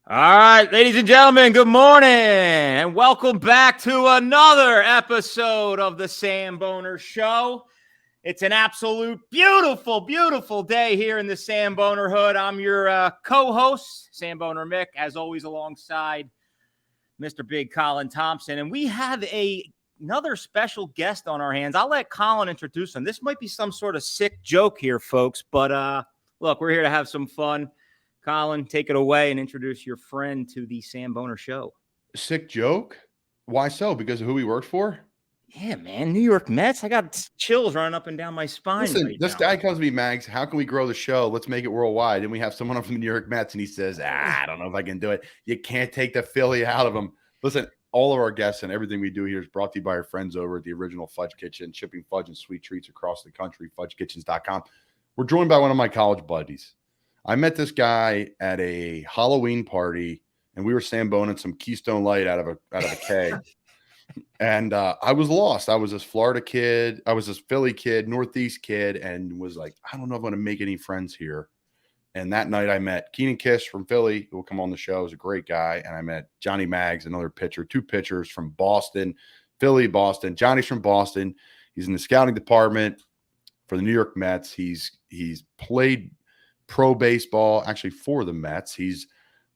All right, ladies and gentlemen, good morning, and welcome back to another episode of the Samboner Show. It's an absolute beautiful, beautiful day here in the Samboner Hood. I'm your co-host, Samboner Mick, as always, alongside Mr. Big Colin Thompson, and we have another special guest on our hands. I'll let Colin introduce him. This might be some sort of sick joke here, folks, but look, we're here to have some fun. Colin, take it away and introduce your friend to the Samboner Show. Sick joke? Why so? Because of who he worked for? Yeah, man. New York Mets. I got chills running up and down my spine. Listen, this guy comes to me, Mags. How can we grow the show? Let's make it worldwide. And we have someone from the New York Mets, and he says, I don't know if I can do it. You can't take the Philly out of him. Listen, all of our guests and everything we do here is brought to you by our friends over at the original Fudge Kitchen, shipping fudge and sweet treats across the country, fudgekitchens.com. We're joined by one of my college buddies. I met this guy at a Halloween party, and we were samboning some Keystone Light out of a keg. And I was lost. I was this Florida kid. I was this Philly kid, Northeast kid, and was like, I don't know if I'm going to make any friends here. And that night I met Keenan Kish from Philly, who will come on the show. He's a great guy. And I met Johnny Mags, another pitcher, two pitchers from Boston, Philly, Boston. Johnny's from Boston. He's in the scouting department for the New York Mets. He's played pro baseball, actually for the Mets. He's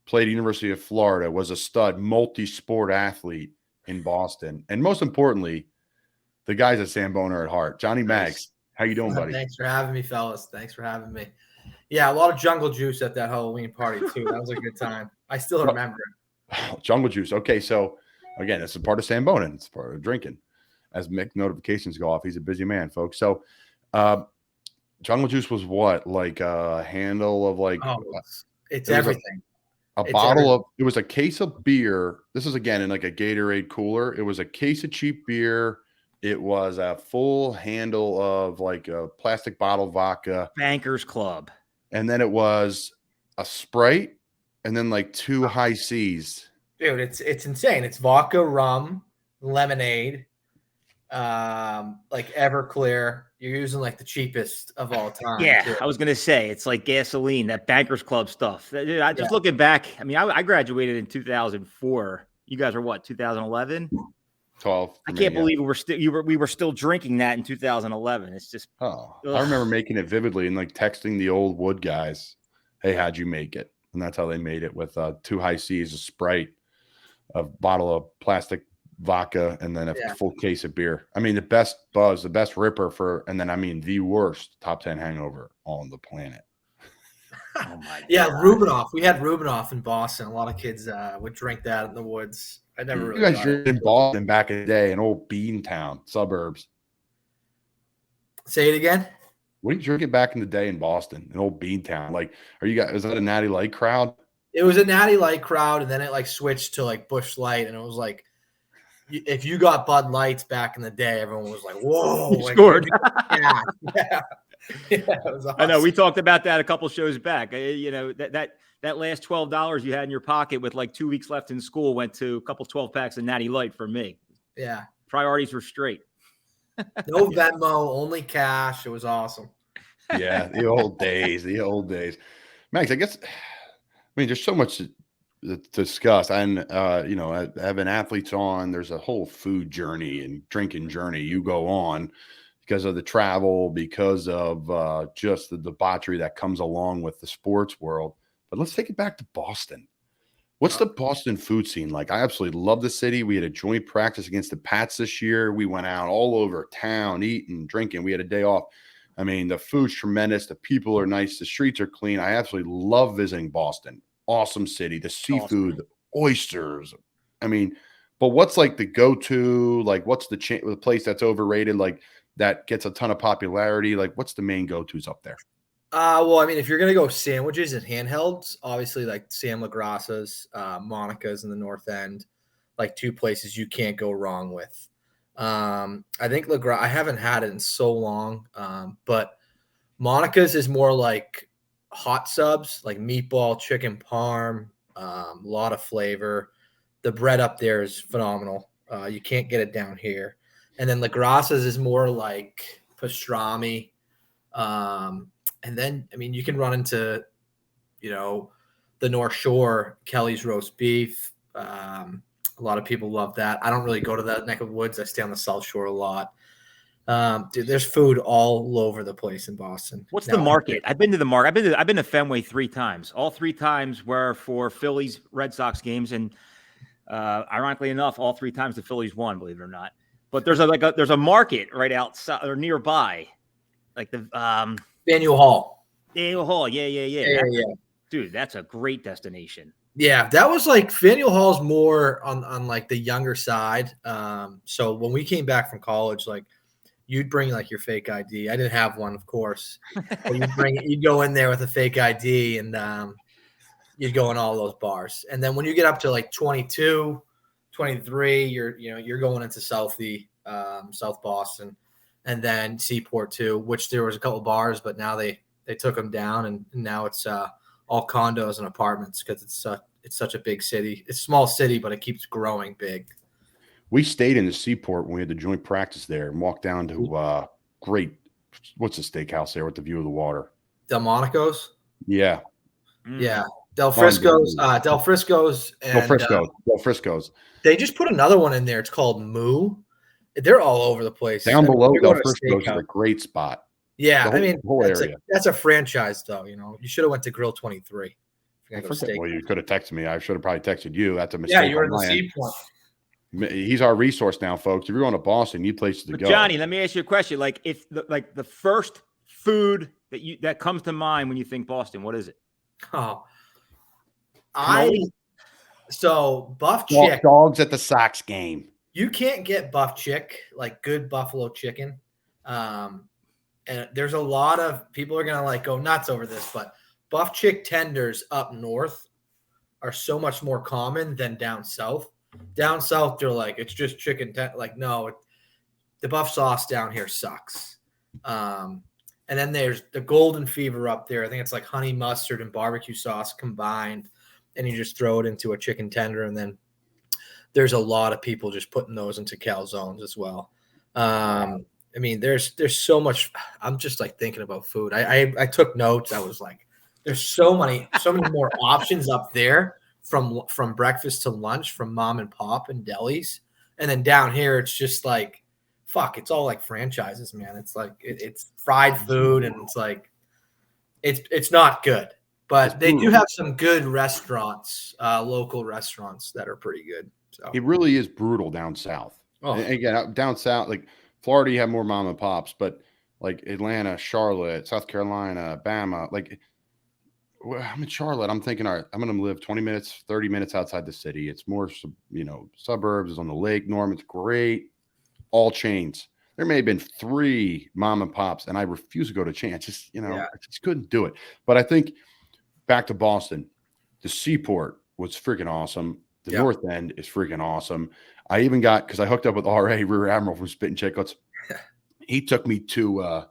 played at University of Florida, was a stud, multi-sport athlete in Boston. And most importantly, the guy's a Samboner at heart. Johnny Mags, how you doing, buddy? Thanks for having me, fellas. Thanks for having me. Yeah, a lot of jungle juice at that Halloween party, too. That was a good time. I still remember it. Jungle juice. Okay, so, again, it's a part of Samboning. It's part of drinking. As Mick notifications go off, he's a busy man, folks. So, jungle juice was what? Like a handle of like it's everything. It was a case of beer. This is again in like a Gatorade cooler. It was a case of cheap beer. It was a full handle of like a plastic bottle vodka. Bankers Club. And then it was a Sprite and then like two high C's. Dude, it's insane. It's vodka, rum, lemonade, like Everclear. You're using like the cheapest of all time. Yeah, too. I was gonna say it's like gasoline, that Bankers Club stuff. I just looking back. I mean, I graduated in 2004. You guys are what? 2011. 12. I can't believe we were still drinking that in 2011. It's just. I remember making it vividly and like texting the old Wood guys, "Hey, how'd you make it?" And that's how they made it with two high C's, a Sprite, a bottle of plastic vodka, and then a full case of beer. I mean, the best buzz, the best ripper the worst top 10 hangover on the planet. Oh my God. Rubinoff. We had Rubinoff in Boston. A lot of kids would drink that in the woods. I never really. You guys drank in Boston back in the day, an old bean town, suburbs. Say it again. What did you drink it back in the day in Boston, an old bean town? Like, is that a Natty Light crowd? It was a Natty Light crowd, and then it like switched to like Busch Light, and it was like, if you got Bud Lights back in the day, everyone was like, whoa. Like, scored. Yeah, it was awesome. I know. We talked about that a couple shows back. You know, that last $12 you had in your pocket with like 2 weeks left in school went to a couple 12 packs of Natty Light for me. Yeah. Priorities were straight. No Venmo, only cash. It was awesome. Yeah, the old days. Max, I guess, there's so much to discuss. And having athletes on, there's a whole food journey and drinking journey you go on because of the travel, because of just the debauchery that comes along with the sports world. But let's take it back to Boston. What's the Boston food scene like? I absolutely love the city. We had a joint practice against the Pats this year. We went out all over town, eating, drinking. We had a day off. I mean, the food's tremendous. The people are nice. The streets are clean. I absolutely love visiting Boston. Awesome city. The seafood, the oysters. I mean, but what's like the go-to? Like, what's the place that's overrated? Like, that gets a ton of popularity? Like, what's the main go-tos up there? Well, I mean, if you're going to go sandwiches and handhelds, obviously like Sam LaGrassa's, Monica's in the North End, like two places you can't go wrong with. I think I haven't had it in so long, but Monica's is more like hot subs, like meatball, chicken parm, a lot of flavor. The bread up there is phenomenal. You can't get it down here. And then LaGrassa's is more like pastrami. And then, I mean, you can run into, the North Shore, Kelly's roast beef. A lot of people love that. I don't really go to that neck of woods. I stay on the South Shore a lot. Dude, there's food all over the place in Boston. What's the market? I've been to the market. I've been to Fenway 3 times. All 3 times were for Phillies Red Sox games, and ironically enough, all 3 times the Phillies won. Believe it or not. But there's a market right outside or nearby, like the Faneuil Hall. Faneuil Hall. Yeah. Dude, that's a great destination. Yeah, that was like Faneuil Hall's more on like the younger side. So when we came back from college, like you'd bring like your fake ID. I didn't have one, of course. But you'd go in there with a fake ID and you'd go in all those bars. And then when you get up to like 22, 23, you're going into South Boston, and then Seaport too, which there was a couple bars, but now they took them down, and now it's all condos and apartments because it's such a big city. It's a small city, but it keeps growing big. We stayed in the Seaport when we had the joint practice there and walked down to what's the steakhouse there with the view of the water? Delmonico's? Yeah. Yeah. Del Frisco's. Del Frisco's. They just put another one in there. It's called Moo. They're all over the place. Down below Del Frisco's is a great spot. Yeah, whole area. That's a franchise, though. You should have went to Grill 23. Well, you could have texted me. I should have probably texted you. That's a mistake. Yeah, you were in the Seaport. He's our resource now, folks. If you're going to Boston, you need places to go. Johnny, let me ask you a question. Like, if the first food that comes to mind when you think Boston, what is it? Oh, buff chick. Dogs at the Sox game. You can't get buff chick, like good buffalo chicken. And there's a lot of people are gonna like go nuts over this, but buff chick tenders up north are so much more common than down south. Down south, they're like, it's just chicken. No, the buff sauce down here sucks. And then there's the golden fever up there. I think it's like honey mustard and barbecue sauce combined, and you just throw it into a chicken tender. And then there's a lot of people just putting those into calzones as well. There's so much. I'm just like thinking about food. I took notes. I was like, there's so many more options up there from breakfast to lunch, from mom and pop and delis. And then down here, it's just like, it's all like franchises, man. It's like it's fried food, and it's like it's not good. But they do have some good restaurants, local restaurants that are pretty good. So it really is brutal down south. Oh. And again, down south, like Florida, you have more mom and pops, but like Atlanta, Charlotte, South Carolina, Bama, like I'm in Charlotte. I'm thinking, all right, I'm going to live 20 minutes, 30 minutes outside the city. It's more, suburbs. It's on the lake. Norman's great. All chains. There may have been 3 mom and pops, and I refuse to go to chain. I just couldn't do it. But I think back to Boston, the Seaport was freaking awesome. The North End is freaking awesome. I even got, because I hooked up with R.A. Rear Admiral from Spittin' Chicklets. He took me to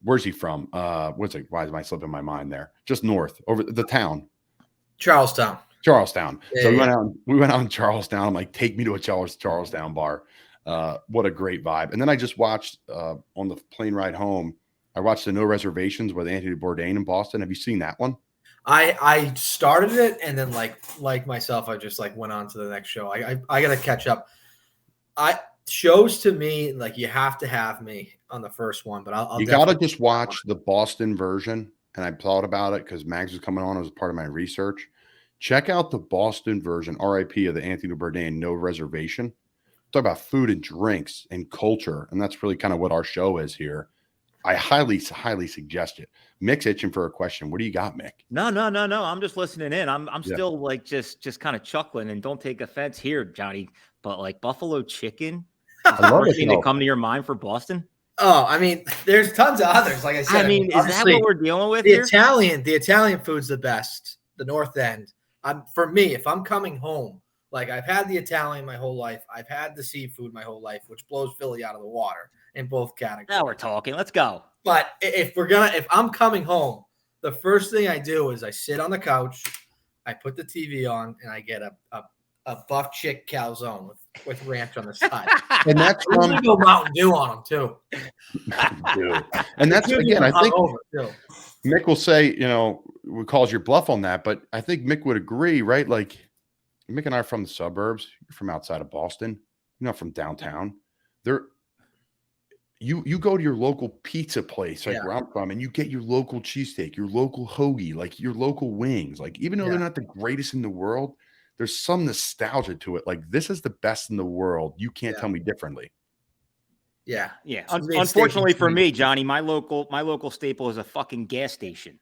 where's he from? What's it? Why is my slipping my mind there? Just north over the town. Charlestown. Yeah, so we went out in Charlestown. I'm like, take me to a Charlestown bar. What a great vibe. And then I just watched on the plane ride home, I watched the No Reservations with Anthony Bourdain in Boston. Have you seen that one? I started it, and then like myself, I just like went on to the next show. I gotta catch up. Shows to me, like, you have to have me on the first one, but I'll you gotta just watch the Boston version. And I thought about it because Mags was coming on as part of my research. Check out the Boston version, RIP, of the Anthony Bourdain No Reservation. Talk about food and drinks and culture, and that's really kind of what our show is here. I highly suggest it. Mick's itching for a question. What do you got, Mick? No. I'm just listening in. I'm still like just kind of chuckling, and don't take offense here, Johnny. But like buffalo chicken, I love it. To come to your mind for Boston? Oh, there's tons of others. Like I said, is that what we're dealing with here? The Italian food's the best. The North End. For me, if I'm coming home, like I've had the Italian my whole life. I've had the seafood my whole life, which blows Philly out of the water in both categories. Now we're talking. Let's go. But if I'm coming home, the first thing I do is I sit on the couch, I put the TV on, and I get a buff chick calzone with ranch on the side. And that's from go Mountain Dew on them too. And that's again, I think Mick will say, we calls your bluff on that, but I think Mick would agree, right? Like Mick and I are from the suburbs. You're from outside of Boston. You're not from downtown. You go to your local pizza place, like where I'm from, and you get your local cheesesteak, your local hoagie, like your local wings. Like, even though they're not the greatest in the world, there's some nostalgia to it. Like, this is the best in the world. You can't tell me differently. Yeah. Unfortunately for me, Johnny, my local staple is a fucking gas station.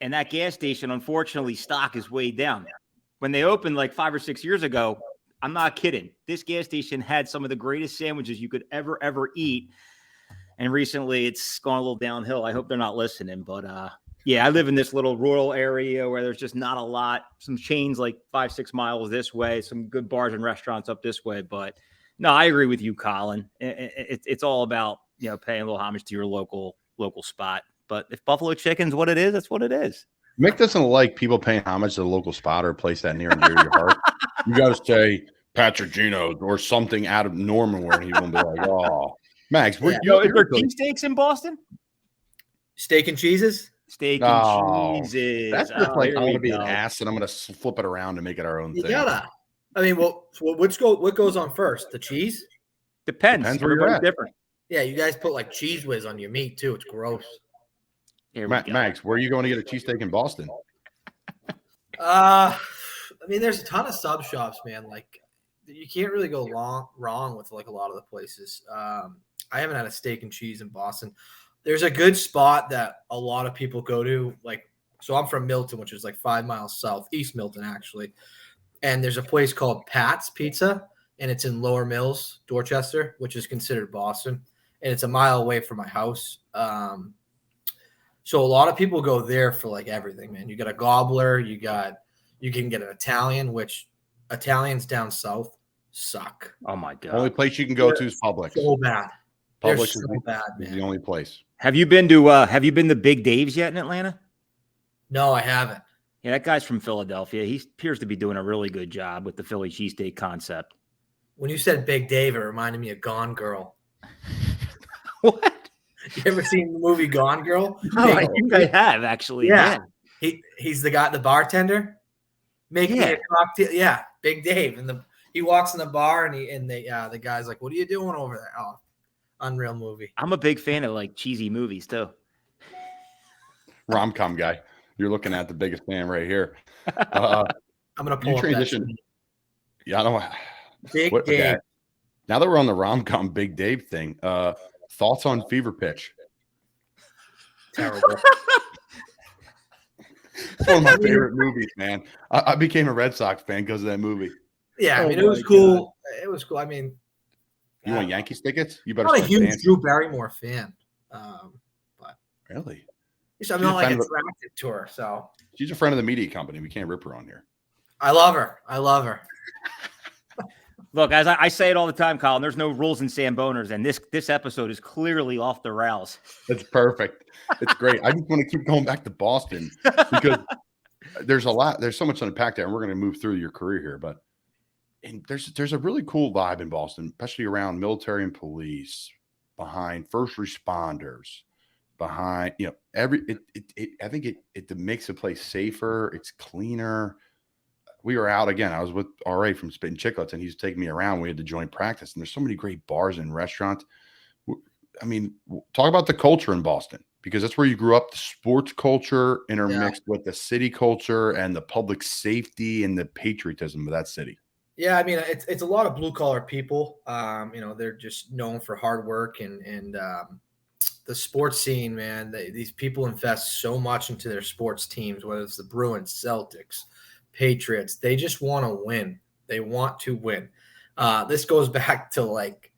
And that gas station, unfortunately, stock is way down. When they opened like 5 or 6 years ago, I'm not kidding. This gas station had some of the greatest sandwiches you could ever eat. And recently it's gone a little downhill. I hope they're not listening. But I live in this little rural area where there's just not a lot. Some chains like 5-6 miles this way, some good bars and restaurants up this way. But no, I agree with you, Colin. It's all about, paying a little homage to your local spot. But if Buffalo Chicken's what it is, that's what it is. Mick doesn't like people paying homage to the local spot or a place that near and dear to your heart. You got to say Patrick Gino's or something out of Norman where he won't be like, oh, Max, is there cheesesteaks in Boston? Steak and cheeses? Steak and cheeses. That's just like, I'm going to be an ass and I'm going to flip it around and make it our own thing. I mean, what goes on first? The cheese? Depends where you're at. Different. Yeah, you guys put like cheese whiz on your meat too. It's gross. Max, where are you going to get a cheesesteak in Boston? I mean, there's a ton of sub shops, man. Like, you can't really go wrong with like a lot of the places. I haven't had a steak and cheese in Boston. There's a good spot that a lot of people go to. Like, so I'm from Milton, which is like 5 miles south, East Milton actually. And there's a place called Pat's Pizza, and it's in Lower Mills, Dorchester, which is considered Boston, and it's a mile away from my house. So a lot of people go there for like everything, man. You got a gobbler, you can get an Italian, which Italians down south suck. Oh my God. Only place you can go to is Publix. So bad. Publix is so bad, man. The only place. Have you been to Big Dave's yet in Atlanta? No, I haven't. Yeah, that guy's from Philadelphia. He appears to be doing a really good job with the Philly cheesesteak concept. When you said Big Dave, it reminded me of Gone Girl. What? You ever seen the movie Gone Girl? No, I think I have actually. Yeah. He's the guy, the bartender, making a cocktail. Yeah, Big Dave, and he walks in the bar, and the guy's like, "What are you doing over there?" Oh, unreal movie. I'm a big fan of like cheesy movies too. Rom-com guy. You're looking at the biggest fan right here. I'm gonna pull up transition. Yeah, I don't. Big Dave. Okay. Now that we're on the rom-com Big Dave thing, thoughts on Fever Pitch? Terrible. It's one of my favorite movies, man. I became a Red Sox fan because of that movie. Yeah, I mean, it was cool. God. It was cool. I mean, you want Yankees tickets? You better. I'm not a huge Drew Barrymore fan, but really, I'm not like attracted to her. So she's a friend of the media company. We can't rip her on here. I love her. Look, as I say it all the time, Colin, there's no rules in Samboners, and this episode is clearly off the rails. That's perfect. It's great. I just want to keep going back to Boston because there's so much to unpack there, and we're going to move through your career here. But there's a really cool vibe in Boston, especially around military and police, behind first responders, behind I think it makes the place safer. It's cleaner. We were out again. I was with RA from Spittin' Chicklets, and he's taking me around. We had to join practice, and there's so many great bars and restaurants. I mean, talk about the culture in Boston, because that's where you grew up. The sports culture intermixed with the city culture and the public safety and the patriotism of that city. Yeah, I mean, it's a lot of blue collar people. They're just known for hard work and the sports scene, man. These people invest so much into their sports teams, whether it's the Bruins, Celtics, Patriots. They just want to win. They want to win. This goes back to like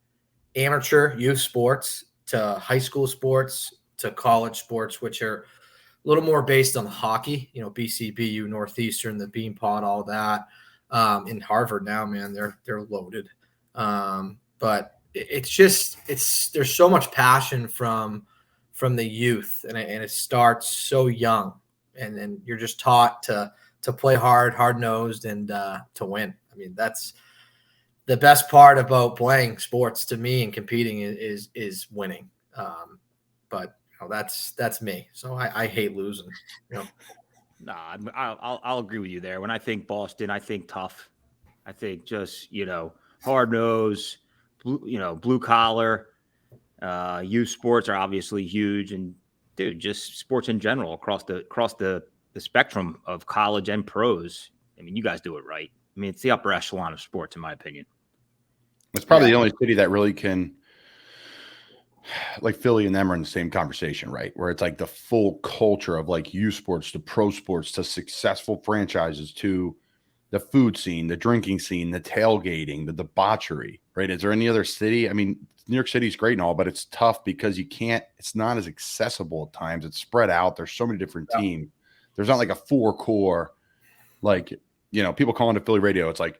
amateur youth sports, to high school sports, to college sports, which are a little more based on hockey. BCBU, Northeastern, the Beanpot, all that. In Harvard now, man, they're loaded. But there's so much passion from the youth, and it starts so young, and then you're just taught to play hard-nosed, and to win. I mean, that's the best part about playing sports to me and competing is winning. But that's me. So I hate losing. Nah, I'll agree with you there. When I think Boston, I think tough. I think just hard nose, blue collar. Youth sports are obviously huge, and dude, just sports in general across the spectrum of college and pros. I mean, you guys do it right. I mean, it's the upper echelon of sports, in my opinion. It's probably the only city that really can, like Philly and them are in the same conversation, right? Where it's like the full culture of like youth sports to pro sports to successful franchises to the food scene, the drinking scene, the tailgating, the debauchery, right? Is there any other city? I mean, New York City is great and all, but it's tough because it's not as accessible at times. It's spread out. There's so many different teams. There's not like a four core, like, people calling to Philly radio. It's like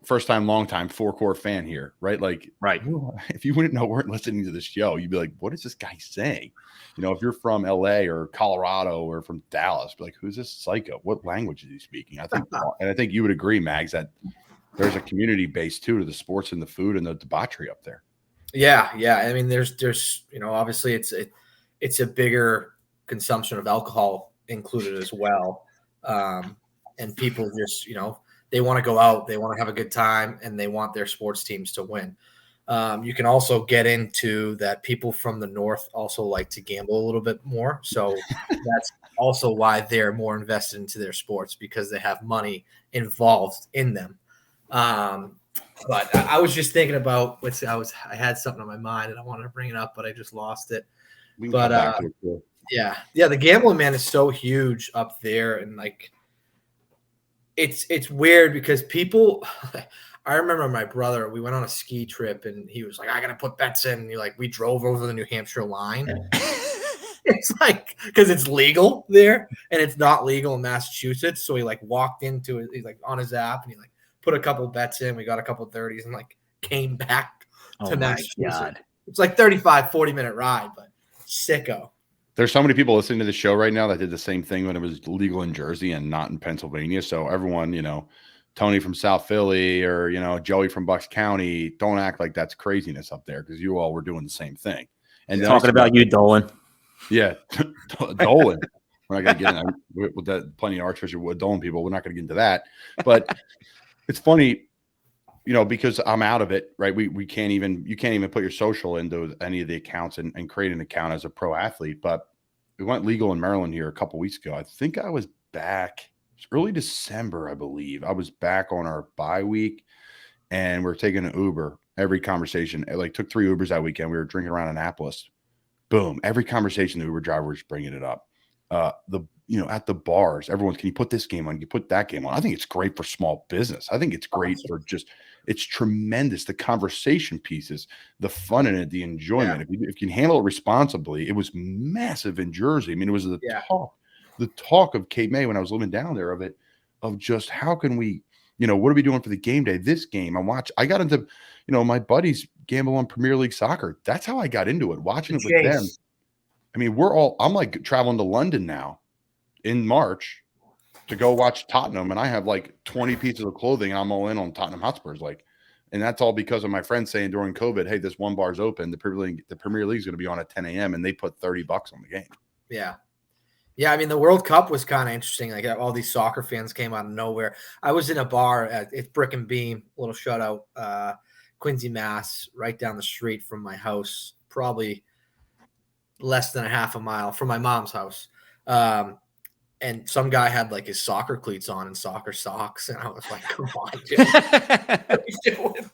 first time, long time, four core fan here, right? Like, right. If you wouldn't know, weren't listening to this show, you'd be like, what is this guy saying? If you're from LA or Colorado or from Dallas, be like, who's this psycho? What language is he speaking? I think you would agree, Mags, that there's a community base too to the sports and the food and the debauchery up there. Yeah. I mean, there's obviously it's a bigger consumption of alcohol included as well, and people just they want to go out, they want to have a good time, and they want their sports teams to win. You can also get into that people from the north also like to gamble a little bit more, so that's also why they're more invested into their sports because they have money involved in them. But I was just thinking about I had something on my mind and I wanted to bring it up, but I just lost it. But the gambling, man, is so huge up there, and like it's weird because people. I remember my brother. We went on a ski trip, and he was like, "I gotta put bets in." And we drove over the New Hampshire line. It's like because it's legal there, and it's not legal in Massachusetts. So he walked into it. He's on his app, and he put a couple bets in. We got a couple 30s and came back to Massachusetts. It's 35-40 minute ride, but sicko. There's so many people listening to the show right now that did the same thing when it was legal in Jersey and not in Pennsylvania. So everyone, Tony from South Philly or, Joey from Bucks County, don't act like that's craziness up there because you all were doing the same thing. And talking about you, Dolan. Yeah, Dolan. We're not going to get into that. With that, plenty of Archbishop Dolan people. We're not going to get into that. But it's funny, because I'm out of it, right? You can't even put your social into any of the accounts and create an account as a pro athlete. But we went legal in Maryland here a couple weeks ago. I think I was back. It was early December, I believe. I was back on our bye week, and we're taking an Uber. Every conversation, took 3 Ubers that weekend. We were drinking around Annapolis. Boom. Every conversation, the Uber driver was bringing it up. At the bars, everyone's, can you put this game on? Can you put that game on? I think it's great for small business. I think it's great for it's tremendous. The conversation pieces, the fun in it, the enjoyment. If you can handle it responsibly, it was massive in Jersey. I mean, it was the talk of Cape May when I was living down there of just how can we, what are we doing for the game day? This game I got into, my buddies gamble on Premier League soccer. That's how I got into it, watching it with them. I mean, I'm traveling to London now in March to go watch Tottenham, and I have 20 pieces of clothing. I'm all in on Tottenham Hotspurs, and that's all because of my friends saying during COVID, "Hey, this one bar's open. The Premier League is going to be on at 10 a.m." and they put $30 on the game. Yeah. I mean, the World Cup was kind of interesting. All these soccer fans came out of nowhere. I was in a bar it's Brick and Beam, a little shout out, Quincy, Mass, right down the street from my house, probably less than a half a mile from my mom's house. And some guy had his soccer cleats on and soccer socks. And I was like, come on, dude. What are you doing?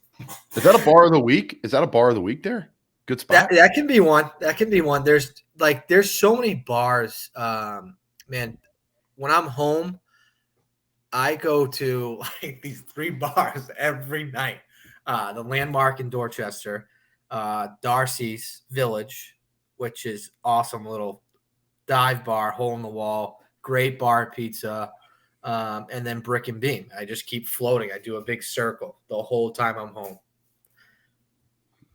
Is that a bar of the week? Is that a bar of the week there? Good spot. That can be one. That can be one. There's so many bars. Man, when I'm home, I go to these 3 bars every night. The Landmark in Dorchester, Darcy's Village, which is awesome little dive bar, hole in the wall, great bar pizza, and then Brick and Beam. I just keep floating. I do a big circle the whole time I'm home.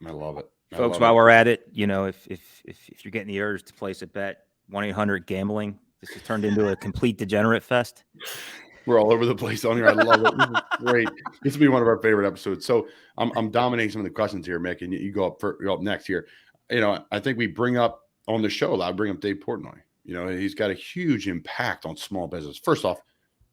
I love it. Folks, while we're at it, if you're getting the urge to place a bet, 1-800-GAMBLING. This has turned into a complete degenerate fest. We're all over the place on here. I love it. This is great. This will be one of our favorite episodes. So I'm dominating some of the questions here, Mick, and you go up next here. I think we bring up on the show, I bring up Dave Portnoy. You know, he's got a huge impact on small business. First off,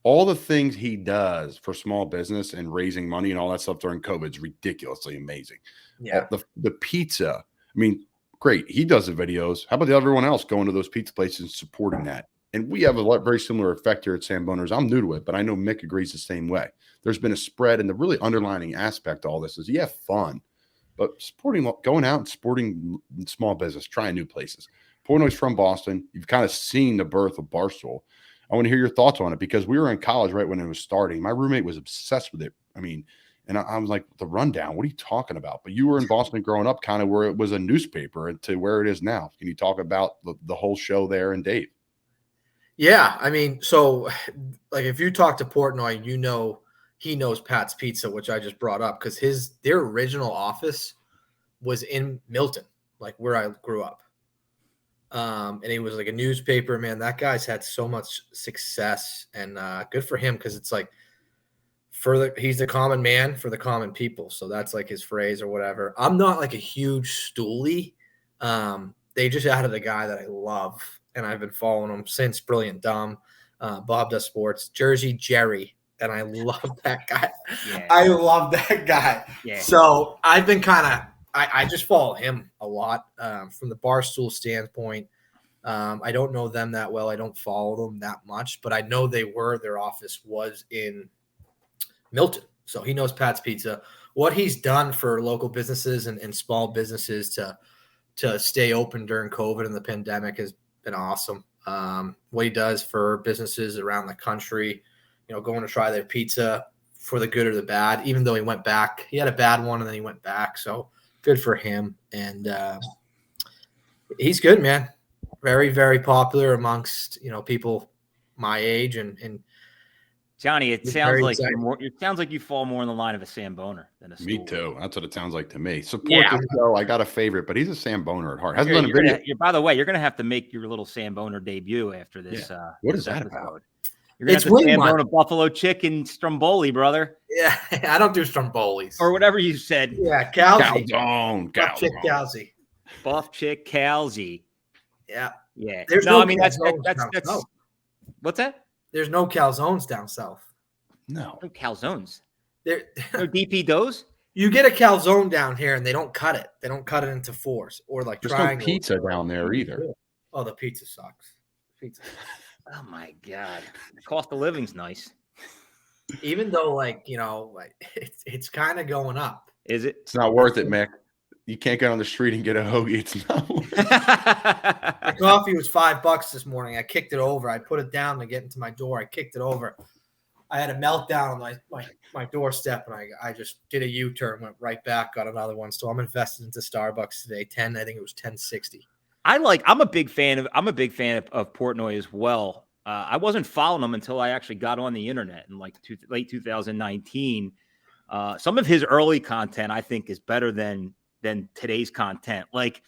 all the things he does for small business and raising money and all that stuff during COVID is ridiculously amazing. Yeah. The pizza, I mean, great. He does the videos. How about everyone else going to those pizza places and supporting that? And we have a very similar effect here at Samboners. I'm new to it, but I know Mick agrees the same way. There's been a spread, and the really underlining aspect of all this is you have fun, but going out and supporting small business, trying new places. Portnoy's from Boston. You've kind of seen the birth of Barstool. I want to hear your thoughts on it because we were in college right when it was starting. My roommate was obsessed with it. I mean, and I was like, the rundown, what are you talking about? But you were in Boston growing up, kind of where it was a newspaper to where it is now. Can you talk about the whole show there and Dave? Yeah. I mean, so like if you talk to Portnoy, you know, he knows Pat's Pizza, which I just brought up because their original office was in Milton, like where I grew up. And he was like a newspaper, man. That guy's had so much success, and good for him because it's like he's the common man for the common people. So that's like his phrase or whatever. I'm not like a huge stoolie. They just added a guy that I love, and I've been following him since Brilliant Dumb. Bob Does Sports, Jersey Jerry, and I love that guy. Yeah. I love that guy. Yeah. So I've been I just follow him a lot from the Barstool standpoint. I don't know them that well. I don't follow them that much, but I know their office was in Milton. So he knows Pat's Pizza. What he's done for local businesses and small businesses to stay open during COVID and the pandemic has been awesome. What he does for businesses around the country, you know, going to try their pizza for the good or the bad, even though he went back. He had a bad one and then he went back. So good for him. And he's good, man. Very, very popular amongst, you know, people my age and Johnny, it sounds like you fall more in the line of a Samboner than a Me too. That's what it sounds like to me. Support the show. I got a favorite, but he's a Samboner at heart. Hasn't done a video. By the way, you're going to have to make your little Samboner debut after this. Yeah. What is that about? You're going to have to Sambona buffalo chicken stromboli, brother. Yeah, I don't do strombolis. Or whatever you said. Yeah, calzone. Buff chick calzone. Buff chick calzone. Yeah. Yeah. There's I mean, that's what's that? There's no calzones down south. No calzones. There, no DP doughs. You get a calzone down here, and they don't cut it. They don't cut it into fours or like there's triangles. No pizza down there either. Oh, the pizza sucks. Pizza. Oh my god, the cost of living's nice. Even though, like, you know, like it's kind of going up. Is it? It's not worth it, Mick. You can't get on the street and get a hoagie. It's not worth it. My coffee was $5 this morning. I kicked it over. I put it down to get into my door. I kicked it over. I had a meltdown on my doorstep, and I just did a U-turn, went right back, got another one. So I'm invested into Starbucks today. I think it was $10.60. I'm a big fan of Portnoy as well. I wasn't following him until I actually got on the internet in like late 2019. Some of his early content I think is better than today's content. Like,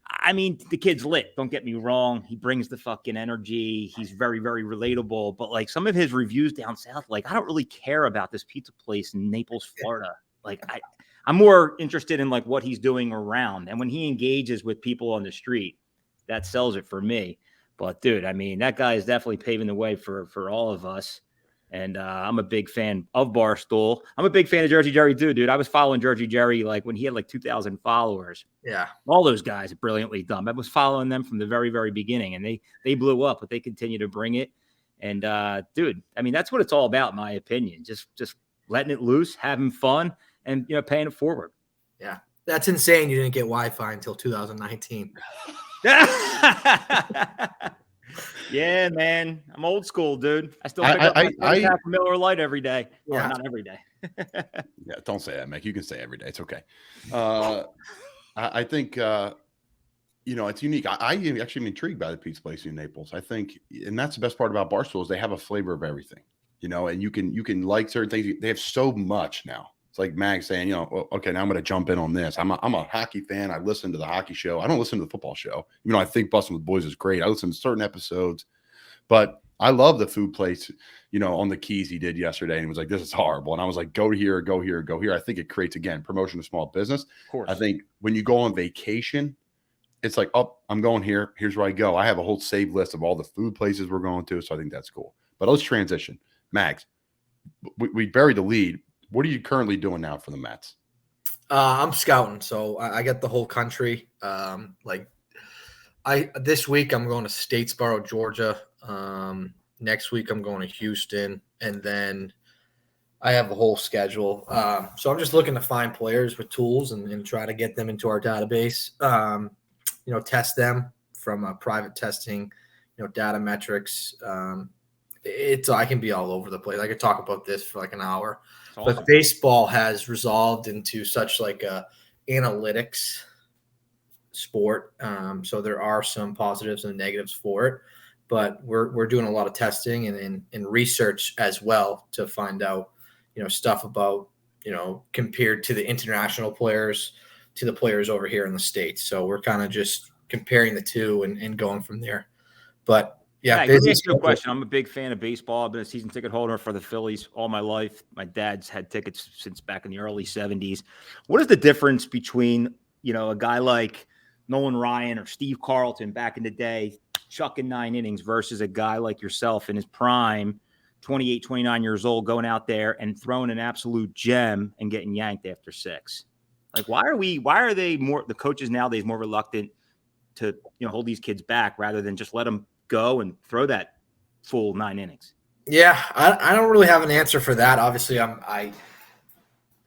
I mean, the kid's lit. Don't get me wrong. He brings the fucking energy. He's very, very relatable. But like some of his reviews down south, like I don't really care about this pizza place in Naples, Florida. Like I'm more interested in like what he's doing around. And when he engages with people on the street, that sells it for me. But dude, I mean, that guy is definitely paving the way for all of us. And I'm a big fan of Barstool. I'm a big fan of Jersey Jerry too, dude. I was following Jersey Jerry like when he had like 2,000 followers. Yeah. All those guys are brilliantly done. I was following them from the very, very beginning, and they blew up, but they continue to bring it. And dude, I mean, that's what it's all about, in my opinion. Just letting it loose, having fun, and you know, paying it forward. Yeah. That's insane. You didn't get Wi-Fi until 2019. Yeah, man. I'm old school, dude. I still pick up my Miller Lite every day. Yeah. Or not every day. Yeah, don't say that, Mick. You can say every day. It's okay. I think you know, it's unique. I actually am intrigued by the pizza place in Naples. I think, and that's the best part about Barstool is they have a flavor of everything. You know, and you can like certain things. They have so much now. It's like Mag saying, you know, well, okay, now I'm going to jump in on this. I'm a hockey fan. I listen to the hockey show. I don't listen to the football show. You know, I think Bustin' with Boys is great. I listen to certain episodes, but I love the food place, you know, on the Keys he did yesterday. And he was like, this is horrible. And I was like, go here, go here, go here. I think it creates, again, promotion of small business. Of course. I think when you go on vacation it's like, oh, I'm going here. Here's where I go. I have a whole save list of all the food places we're going to. So I think that's cool. But let's transition. Mags, we buried the lead. What are you currently doing now for the Mets? I'm scouting. So I got the whole country. This week I'm going to Statesboro, Georgia. Next week I'm going to Houston, and then I have a whole schedule. So I'm just looking to find players with tools and try to get them into our database. Test them from private testing, data metrics. I can be all over the place. I could talk about this for like an hour. Awesome. But baseball has resolved into such like a analytics sport. So there are some positives and negatives for it, but we're doing a lot of testing and research as well to find out, stuff about, compared to the international players to the players over here in the States. So we're kind of just comparing the two and going from there. But yeah, let me ask you a question. I'm a big fan of baseball. I've been a season ticket holder for the Phillies all my life. My dad's had tickets since back in the early 70s. What is the difference between, a guy like Nolan Ryan or Steve Carlton back in the day, chucking 9 innings versus a guy like yourself in his prime, 28, 29 years old, going out there and throwing an absolute gem and getting yanked after 6? Like, why are the coaches nowadays more reluctant to, hold these kids back rather than just let them go and throw that full 9 innings? Yeah, I don't really have an answer for that. Obviously,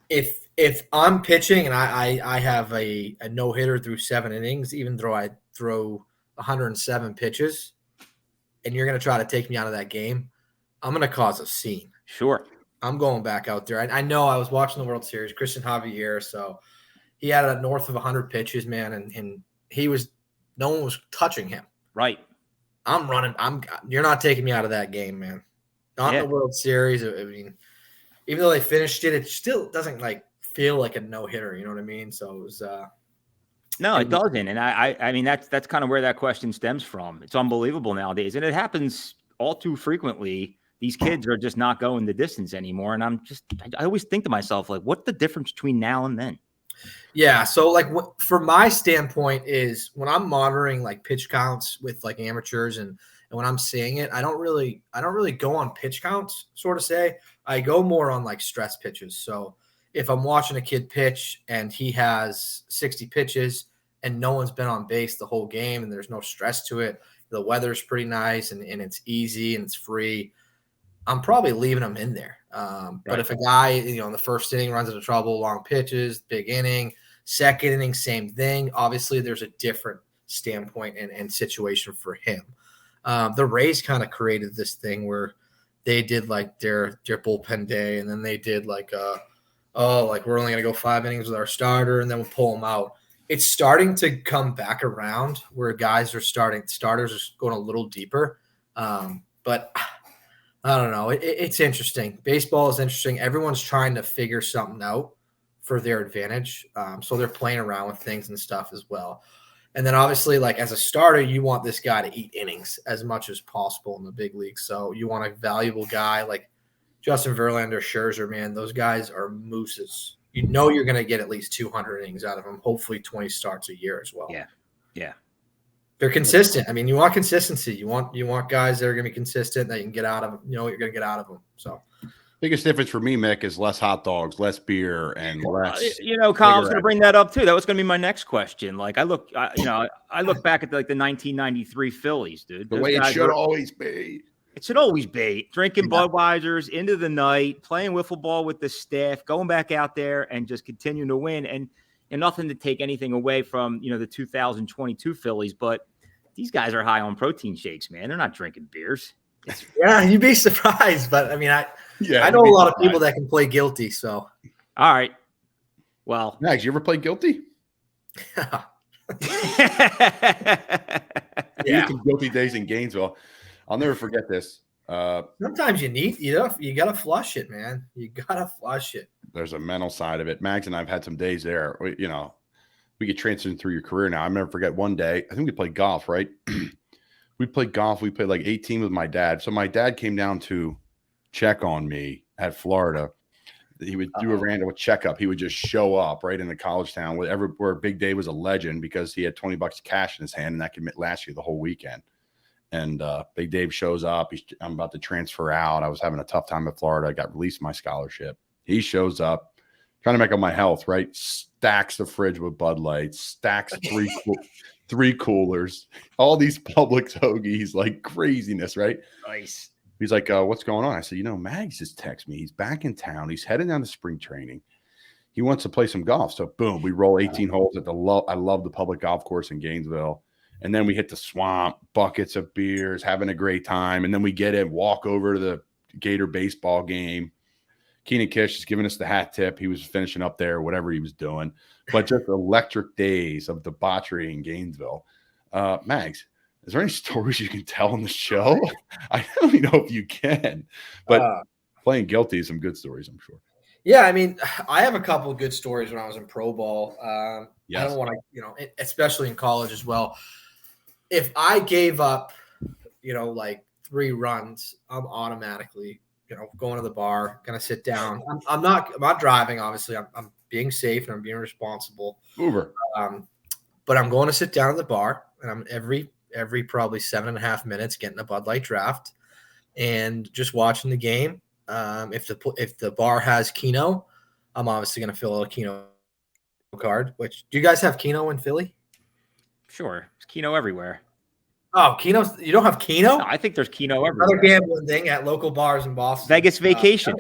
if I'm pitching and I have a no-hitter through 7 innings, even though I throw 107 pitches, and you're going to try to take me out of that game, I'm going to cause a scene. Sure. I'm going back out there. I know I was watching the World Series, Christian Javier, so he had a north of 100 pitches, man, and no one was touching him. Right. I'm running. You're not taking me out of that game, man. Not in the World Series. I mean, even though they finished it, it still doesn't feel like a no-hitter. You know what I mean? So it was. No, it doesn't. And I mean, that's kind of where that question stems from. It's unbelievable nowadays, and it happens all too frequently. These kids are just not going the distance anymore, and I always think to myself, like, what's the difference between now and then? Yeah. So for my standpoint is when I'm monitoring pitch counts with amateurs and when I'm seeing it, I don't really go on pitch counts, sort of say. I go more on stress pitches. So if I'm watching a kid pitch and he has 60 pitches and no one's been on base the whole game and there's no stress to it, the weather's pretty nice and it's easy and it's free, I'm probably leaving him in there. But if a guy, in the first inning runs into trouble, long pitches, big inning, second inning, same thing. Obviously, there's a different standpoint and situation for him. The Rays kind of created this thing where they did their bullpen day, and then they did we're only going to go 5 innings with our starter, and then we'll pull them out. It's starting to come back around where starters are going a little deeper. But I don't know. It's interesting. Baseball is interesting. Everyone's trying to figure something out for their advantage. So they're playing around with things and stuff as well. And then obviously, as a starter, you want this guy to eat innings as much as possible in the big league. So you want a valuable guy like Justin Verlander, Scherzer, man. Those guys are mooses. You're going to get at least 200 innings out of them, hopefully 20 starts a year as well. Yeah. Yeah. They're consistent. I mean, you want consistency. You want guys that are going to be consistent that you can get out of them. You're going to get out of them. So, biggest difference for me, Mick, is less hot dogs, less beer, and less. Kyle, I was going to bring that up too. That was going to be my next question. I look back at the 1993 Phillies, dude. The way it should always be. It should always be drinking Budweisers into the night, playing wiffle ball with the staff, going back out there and just continuing to win. And nothing to take anything away from, the 2022 Phillies, but these guys are high on protein shakes, man. They're not drinking beers. Yeah, you'd be surprised. But, I mean, I know a lot of people that can play guilty, so. All right. Well. Max, you ever play guilty? Yeah. Some guilty days in Gainesville. I'll never forget this. Sometimes you got to flush it, man. You got to flush it. There's a mental side of it. Max and I've had some days there. We get transitioned through your career now. I never forget one day. I think we played golf, right? We played golf. We played 18 with my dad. So my dad came down to check on me at Florida. He would do a random checkup. He would just show up right in the college town where Big Dave was a legend because he had $20 cash in his hand and that could last you the whole weekend. And Big Dave shows up. I'm about to transfer out. I was having a tough time in Florida. I got released my scholarship. He shows up, trying to make up my health, right? Stacks the fridge with Bud Light, stacks three coolers, all these Publix hoagies, like craziness, right? Nice. He's like, what's going on? I said, Mags just texted me. He's back in town. He's heading down to spring training. He wants to play some golf. So boom, we roll 18 holes at I love the public golf course in Gainesville. And then we hit the swamp, buckets of beers, having a great time. And then we get in, walk over to the Gator baseball game. Keenan Kish is giving us the hat tip. He was finishing up there, whatever he was doing. But just electric days of debauchery in Gainesville. Mags, is there any stories you can tell on the show? I don't even know if you can. But playing guilty is some good stories, I'm sure. Yeah, I mean, I have a couple of good stories when I was in pro ball. Yes. I don't want to, especially in college as well. If I gave up, like 3 runs, I'm automatically, going to the bar, gonna sit down. I'm not driving, obviously. I'm being safe and I'm being responsible. Uber. But I'm going to sit down at the bar, and I'm every probably 7.5 minutes getting a Bud Light draft and just watching the game. If the bar has Keno, I'm obviously gonna fill out a Keno card. Which, do you guys have Keno in Philly? Sure. There's Keno everywhere. Oh, Keno! You don't have Keno? No, I think there's Keno everywhere. Another gambling thing at local bars in Boston. Vegas vacation.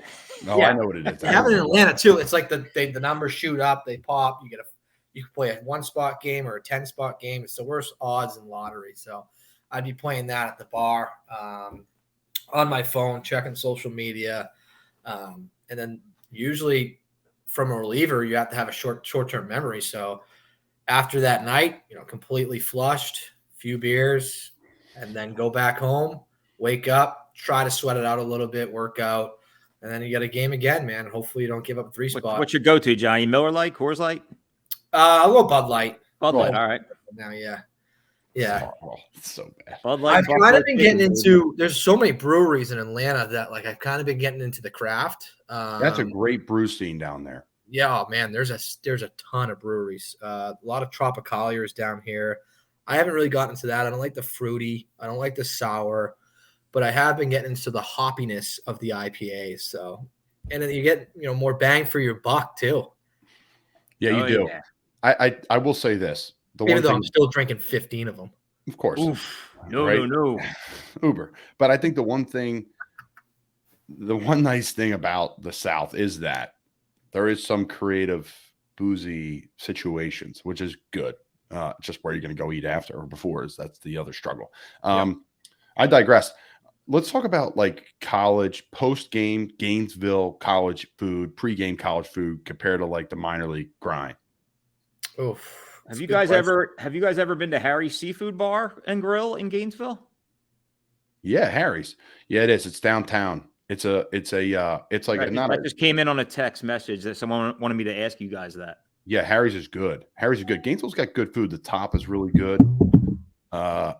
I know what it is. They have it in Atlanta too. It's like the numbers shoot up, they pop. You can play a 1-spot game or a 10-spot game. It's the worst odds in lottery. So I'd be playing that at the bar, on my phone, checking social media, and then usually from a reliever, you have to have a short-term memory. So after that night, completely flushed, few beers, and then go back home, wake up, try to sweat it out a little bit, work out, and then you got a game again, man. Hopefully you don't give up a 3-spot. What's your go-to, Johnny? Miller Lite, Coors Light? A little Bud Light. Bud Light, all right. Now, yeah. Oh, it's so bad. Bud Light. I've kind of been getting into. There's so many breweries in Atlanta that I've kind of been getting into the craft. That's a great brew scene down there. Yeah, man. There's a ton of breweries. A lot of Tropicaliers down here. I haven't really gotten into that. I don't like the fruity. I don't like the sour, but I have been getting into the hoppiness of the IPAs. So, and then you get more bang for your buck too. Yeah, you do. Yeah. I will say this. Even though I'm still drinking 15 of them. Of course. Oof. No. Uber. But I think the one nice thing about the South is that there is some creative boozy situations, which is good. Just where you're going to go eat after or before that's the other struggle. I digress. Let's talk about college post-game Gainesville college food, pre-game college food compared to the minor league grind. Oof. Have you guys ever been to Harry's Seafood Bar and Grill in Gainesville? Yeah, Harry's. Yeah, it is. It's downtown. It's like I just came in on a text message that someone wanted me to ask you guys that. Yeah, Harry's is good. Gainesville's got good food. The top is really good. I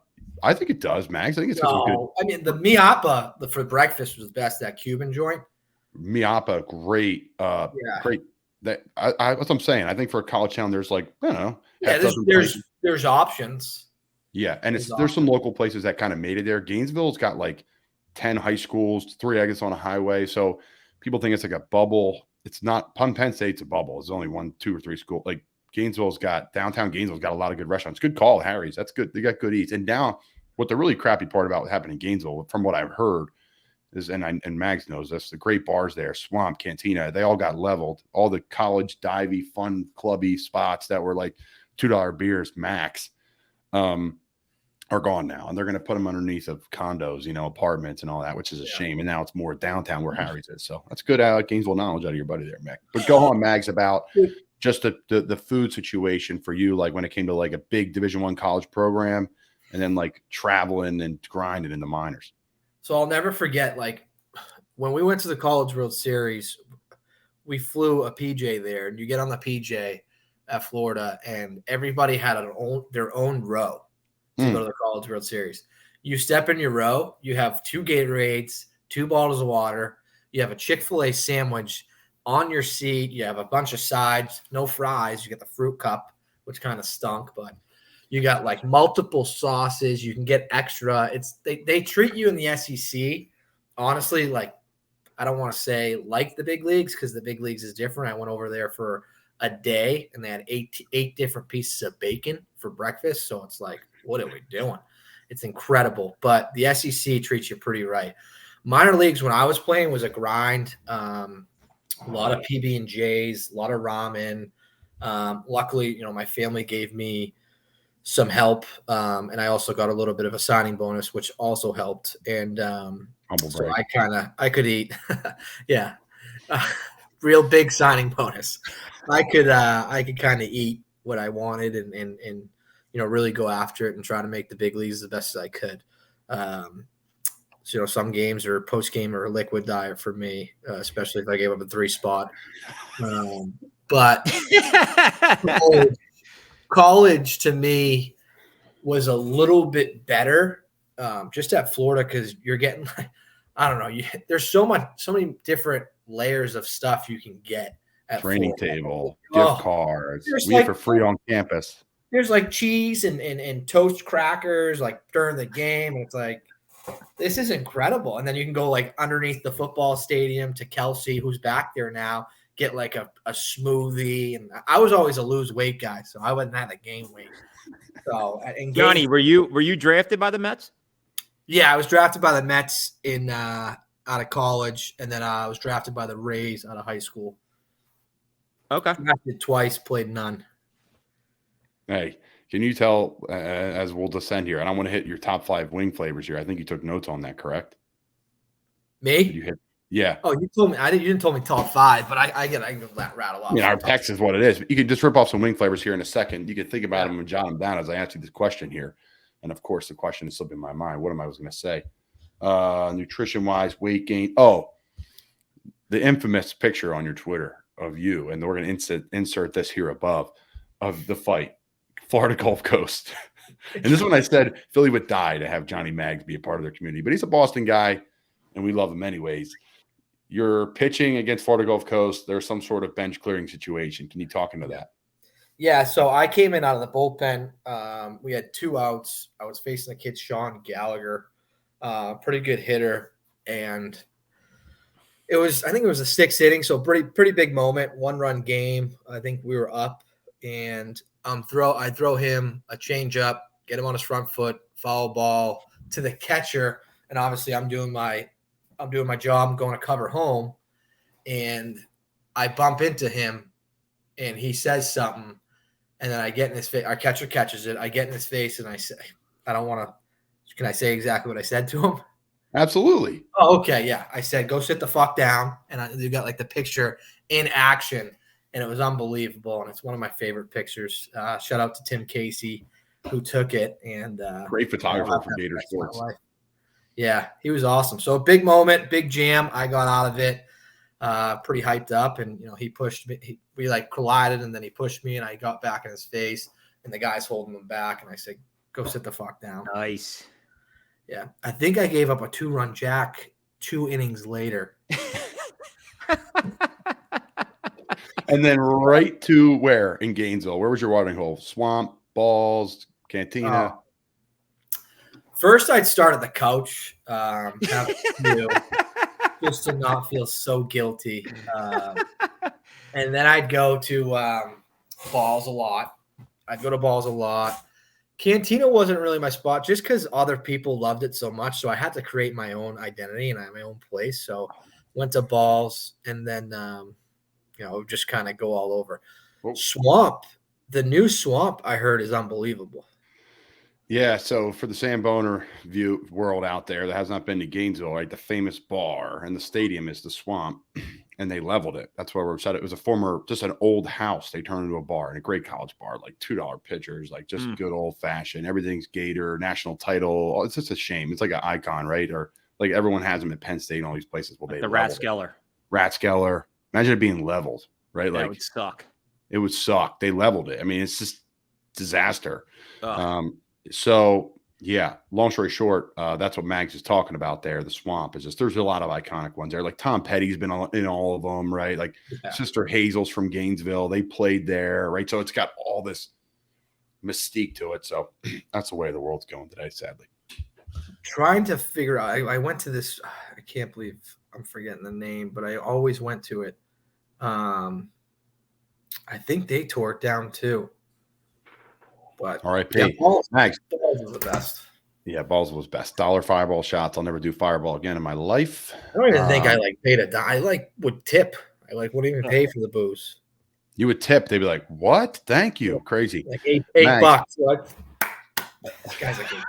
think it does, Max. I think it's good. I mean, the miapa for breakfast was best. That Cuban joint. Miapa, great. Great. That's what I'm saying. I think for a college town, there's I don't know. Yeah, there's options. Yeah, and there's some local places that kind of made it there. Gainesville's got 10 high schools, 3 exits on a highway. So people think it's a bubble. It's not. Penn State's a bubble. It's only 1, 2, or 3 schools. Downtown Gainesville's got a lot of good restaurants. Good call, Harry's. That's good. They got good eats. And now, what the really crappy part about what happened in Gainesville, from what I've heard, is, and Mags knows this, the great bars there, Swamp, Cantina, they all got leveled. All the college divey, fun, clubby spots that were $2 beers max are gone now. And they're going to put them underneath of condos, apartments and all that, which is a shame. And now it's more downtown where Harry's is. So that's good Gainesville knowledge out of your buddy there, Mick. But go on, Mags, about just the food situation for you, when it came to a big Division I college program and then traveling and grinding in the minors. So I'll never forget, when we went to the College World Series, we flew a PJ there, and you get on the PJ at Florida, and everybody had their own row to go to the College World Series. You step in your row, you have 2 Gatorades, 2 bottles of water, you have a Chick-fil-A sandwich on your seat. You have a bunch of sides, no fries. You get the fruit cup, which kind of stunk, but you got like multiple sauces. You can get extra. They treat you in the SEC, honestly, like I don't want to say like the big leagues because the big leagues is different. I went over there for a day and they had eight different pieces of bacon for breakfast. So it's like, what are we doing? It's incredible. But the SEC treats you pretty right. Minor leagues when I was playing was a grind. A lot of PB&Js, a lot of ramen. Luckily, my family gave me some help. And I also got a little bit of a signing bonus, which also helped. And so I could eat. Yeah. Real big signing bonus. I could kind of eat what I wanted and really go after it and try to make the big leagues the best as I could. So some games or post game or liquid diet for me, especially if I gave up a 3 spot. But college to me was a little bit better just at Florida because you're getting I don't know. There's so many different layers of stuff you can get at training Florida. table, gift cards. We eat for free on campus. There's like cheese and toast crackers like during the game. And it's like, this is incredible. And then you can go like underneath the football stadium to Kelsey, who's back there now, get like a smoothie. And I was always a lose weight guy, so I wasn't at the game weight. So Johnny, were you drafted by the Mets? Yeah, I was drafted by the Mets out of college, and then I was drafted by the Rays out of high school. Okay. Drafted twice, played none. Hey, can you tell, as we'll descend here, and I want to hit your top 5 wing flavors here. I think you took notes on that, correct? Me? You hit, yeah. Oh, you told me. You didn't tell me top 5, but I can rattle off. I mean, our text is what it is. You can just rip off some wing flavors here in a second. You can think about them and jot them down as I ask you this question here. And, of course, the question is slipping my mind. What am I was going to say? Nutrition-wise, weight gain. Oh, the infamous picture on your Twitter of you, and we're going to insert this here above, of the fight, Florida Gulf Coast. And this is when I said Philly would die to have Johnny Mags be a part of their community. But he's a Boston guy, and we love him anyways. You're pitching against Florida Gulf Coast. There's some sort of bench clearing situation. Can you talk into that? Yeah, so I came in out of the bullpen. We had 2 outs. I was facing the kid, Sean Gallagher, pretty good hitter. And I think it was a 6th inning, so pretty big moment, 1-run game. I think we were up, and I throw him a changeup, get him on his front foot, foul ball to the catcher, and obviously I'm doing my job. I'm going to cover home, and I bump into him, and he says something. And then I get in his face. Our catcher catches it. I get in his face, and I say, I don't want to – can I say exactly what I said to him? Absolutely. Oh, okay, yeah. I said, go sit the fuck down. And you got, like, the picture in action, and it was unbelievable. And it's one of my favorite pictures. Shout out to Tim Casey, who took it. And great photographer for Gator Sports. Yeah, he was awesome. So a big moment, big jam. I got out of it. Pretty hyped up, and he pushed me. We like collided, and then he pushed me, and I got back in his face, and the guy's holding him back, and I said, "Go sit the fuck down." Nice. Yeah, I think I gave up a 2-run jack 2 innings later. And then right to where in Gainesville? Where was your watering hole? Swamp, balls, cantina. First, I'd start at the couch, just to not feel so guilty. And then I'd go to balls a lot. I'd go to balls a lot. Cantina wasn't really my spot just because other people loved it so much. So I had to create my own identity and I had my own place. So went to balls and then, just kind of go all over. Swamp, the new Swamp I heard is unbelievable. Yeah, so for the Samboner world out there that has not been to Gainesville, right, the famous bar and the stadium is the Swamp, and they leveled it. That's why we're upset. It was just an old house. They turned into a bar, and a great college bar, like $2 pitchers, like just good old-fashioned. Everything's Gator, national title. It's just a shame. It's like an icon, right? Or like everyone has them at Penn State and all these places. Well, like they the Rathskeller. Rathskeller. Imagine it being leveled, right? That like would suck. It would suck. They leveled it. I mean, it's just disaster. So Yeah. Long story short, that's what Mags is talking about there. The swamp is just, there's a lot of iconic ones there. Like Tom Petty's been in all of them, right? Like Sister Hazel's from Gainesville. They played there, right? So it's got all this mystique to it. So that's the way the world's going today, sadly. Trying to figure out, I went to this, I can't believe I'm forgetting the name, but I always went to it. I think they tore it down too. But all right, yeah, Mags. Balls was the best. Yeah, balls was best. $1 fireball shots. I'll never do fireball again in my life. I don't even think I paid a dime. I would tip. I wouldn't even pay for the booze. You would tip. They'd be like, "What? Thank you." Crazy. Like eight bucks. Like, this guy's a good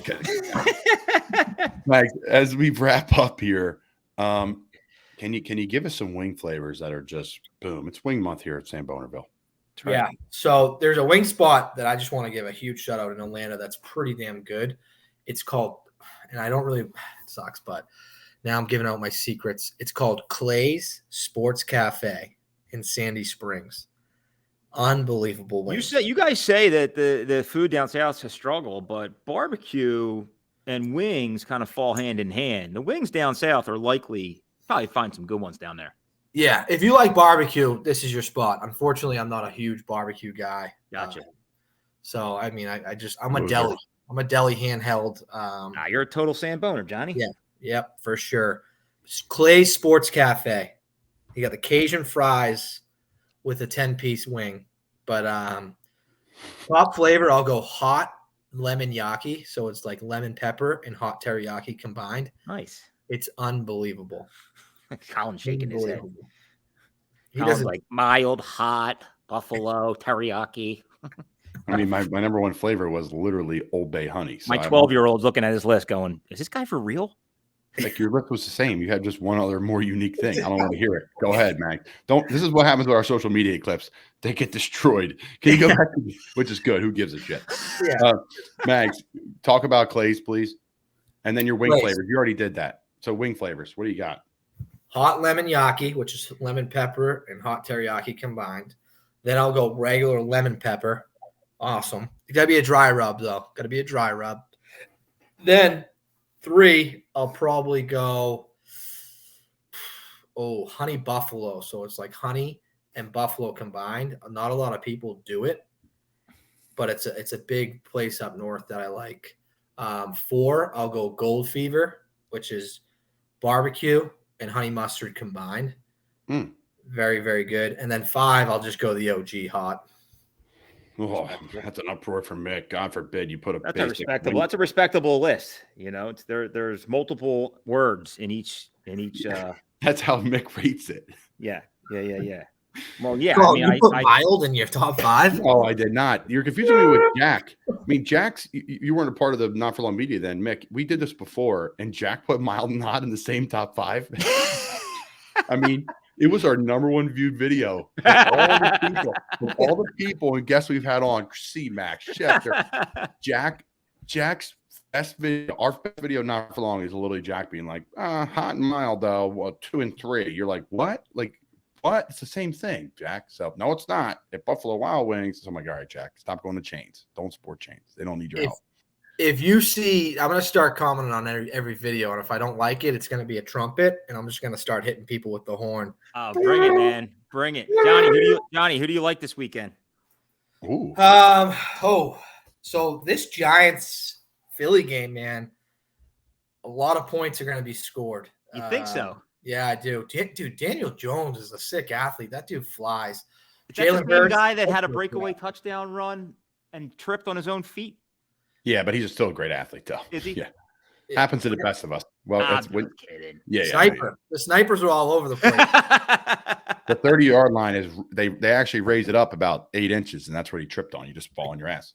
guy. Mags, as we wrap up here, can you give us some wing flavors that are just boom? It's wing month here at Sambonerville. Right. Yeah. So there's a wing spot that I just want to give a huge shout out in Atlanta. That's pretty damn good. It's called, and I don't really, it sucks, but now I'm giving out my secrets. It's called Clay's Sports Cafe in Sandy Springs. Unbelievable wings. You guys say that the food down south is a struggle, but barbecue and wings kind of fall hand in hand. The wings down south are likely probably find some good ones down there. Yeah, if you like barbecue, this is your spot. Unfortunately, I'm not a huge barbecue guy. Gotcha. So I mean, I'm a deli. I'm a deli handheld. You're a total Samboner, Johnny. Yeah, yep, for sure. Clay's Sports Cafe. You got the Cajun fries with a 10-piece wing, but top flavor, I'll go hot lemon yaki. So it's like lemon pepper and hot teriyaki combined. Nice. It's unbelievable. Colin shaking his head. He doesn't like mild, hot, buffalo, teriyaki. I mean, my number one flavor was literally Old Bay honey. So my 12-year-old's looking at his list going, is this guy for real? Like your list was the same. You had just one other more unique thing. I don't want to hear it. Go ahead, Mag. This is what happens with our social media clips. They get destroyed. Can you go back to which is good. Who gives a shit? Yeah. Mags, talk about Clay's, please. And then your wing flavors. You already did that. So wing flavors. What do you got? Hot lemon yaki, which is lemon pepper and hot teriyaki combined. Then I'll go regular lemon pepper. Awesome. It's got to be a dry rub, though. Got to be a dry rub. Then 3, I'll probably go, honey buffalo. So it's like honey and buffalo combined. Not a lot of people do it, but it's a big place up north that I like. 4, I'll go gold fever, which is barbecue and honey mustard combined. Very, very good. And then 5, I'll just go the OG hot. Oh, that's an uproar from Mick. God forbid you put a That's a respectable list. You know, it's there's multiple words in each That's how Mick rates it. Yeah. Well, yeah. Oh, I put mild in your top 5? Oh, I did not. You're confusing me with Jack. I mean, Jack's, you weren't a part of the Not For Long media then, Mick. We did this before, and Jack put mild and hot in the same top 5. I mean, it was our number 1 viewed video. All the people and guests we've had on, C-Max, Schefter, Jack's best video, our best video Not For Long is literally Jack being like, hot and mild, though, well, 2 and 3. You're like, what? Like, what? It's the same thing, Jack. So, no, it's not. At Buffalo Wild Wings, I'm like, all right, Jack, stop going to chains. Don't support chains. They don't need your help. If you see, I'm going to start commenting on every video, and if I don't like it, it's going to be a trumpet, and I'm just going to start hitting people with the horn. Oh, bring it, man. Bring it. Johnny, who do you like this weekend? Ooh. So this Giants-Philly game, man, a lot of points are going to be scored. You think so? Yeah, I do. Dude, Daniel Jones is a sick athlete. That dude flies. Is that the same guy that had a breakaway touchdown run and tripped on his own feet? Yeah, but he's still a great athlete, though. Is he? Yeah. Happens to the best of us. Well, I'm just kidding. Yeah. Sniper. The snipers are all over the place. The 30-yard line is they actually raised it up about 8 inches, and that's what he tripped on. You just fall on your ass.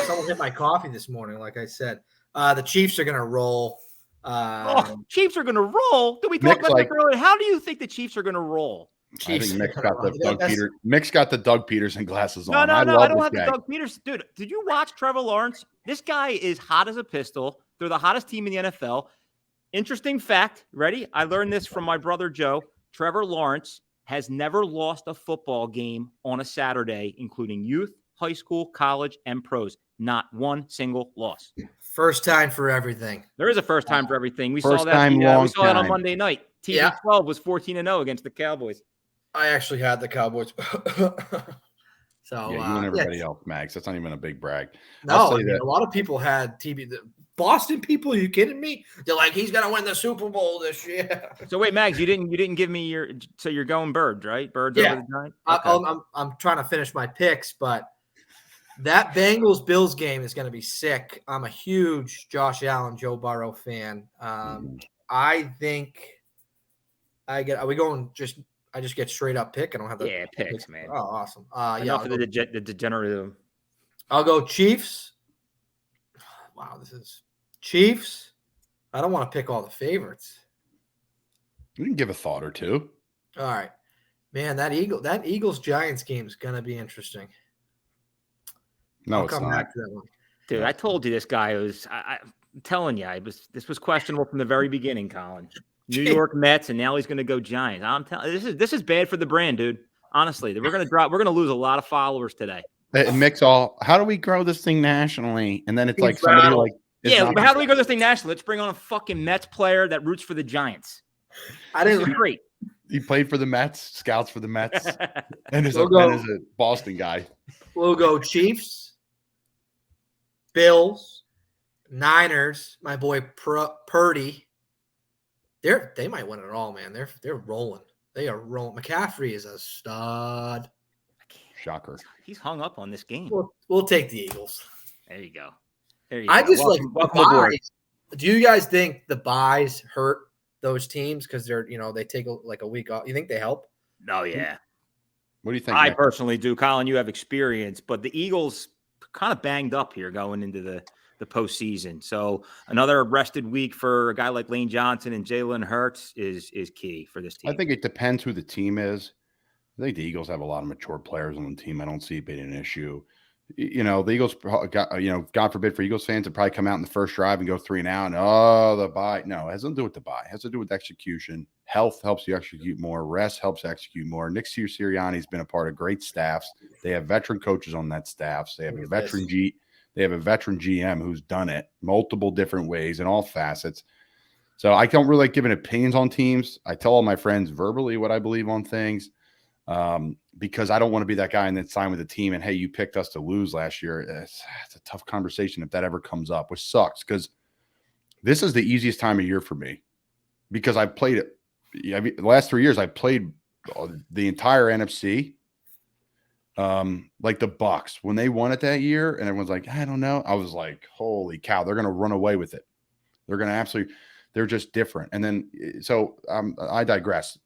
Someone hit my coffee this morning, like I said. The Chiefs are going to roll. Chiefs are going to roll? Did we talk about that earlier? How do you think the Chiefs are going to roll? Chiefs. I think Mick's got the Doug Peterson glasses on. No, I don't have the Doug Peterson. Dude, did you watch Trevor Lawrence? This guy is hot as a pistol. They're the hottest team in the NFL. Interesting fact. Ready? I learned this from my brother Joe. Trevor Lawrence has never lost a football game on a Saturday, including youth, high school, college, and pros. Not one single loss. First time for everything. There is a first time for everything. We First saw that. time, We long saw that on time. Monday night. TB12 was 14-0 against the Cowboys. I actually had the Cowboys. So Yeah, you and everybody else, Max. That's not even a big brag. No, I mean, a lot of people had TB. The Boston people, are you kidding me? They're like, he's gonna win the Super Bowl this year. So wait, Mags, you didn't give me your. So you're going Birds, right? Birds over the Giants. Okay. I'm trying to finish my picks, but that Bengals Bills game is going to be sick. I'm a huge Josh Allen, Joe Burrow fan. I think I just get straight up pick. I don't have the picks, man. Oh, awesome. Enough of the degenerative. I'll go Chiefs. Wow, this is Chiefs. I don't want to pick all the favorites. You can give a thought or two. All right, man. That Eagles Giants game is going to be interesting. No, I'll come back to that one. Dude, I told you this guy was. I'm telling you, this was questionable from the very beginning, Colin. New York Mets, and now he's going to go Giants. I'm telling this is bad for the brand, dude. Honestly, we're going to lose a lot of followers today. It mix all. How do we grow this thing nationally? And then it's like somebody like. Yeah, but how do we grow this thing nationally? Let's bring on a fucking Mets player that roots for the Giants. I didn't. Great. He played for the Mets, scouts for the Mets, and is a Boston guy. We'll go Chiefs, Bills, Niners. My boy Purdy. They might win it all, man. They're rolling. They are rolling. McCaffrey is a stud. Shocker. He's hung up on this game. We'll take the Eagles. There you go. I just welcome buys. Do you guys think the buys hurt those teams because they take a week off? You think they help? Oh yeah. What do you think? I personally do. Colin, you have experience, but the Eagles kind of banged up here going into the postseason. So another rested week for a guy like Lane Johnson and Jalen Hurts is key for this team. I think it depends who the team is. I think the Eagles have a lot of mature players on the team. I don't see it being an issue. The Eagles God forbid for Eagles fans to probably come out in the first drive and go 3 and out. And the bye. No, it has nothing to do with the bye. It has to do with execution. Health helps you execute more. Rest helps execute more. Nick Sirianni's been a part of great staffs. They have veteran coaches on that staff. They have a veteran GM who's done it multiple different ways in all facets. So I don't really like giving opinions on teams. I tell all my friends verbally what I believe on things. Because I don't want to be that guy and then sign with the team and, hey, you picked us to lose last year. It's a tough conversation if that ever comes up, which sucks because this is the easiest time of year for me because I played it. The last 3 years I played the entire NFC. Like the Bucks when they won it that year and everyone's like, I don't know. I was like, holy cow, they're going to run away with it. They're going to they're just different. And then, so I digress.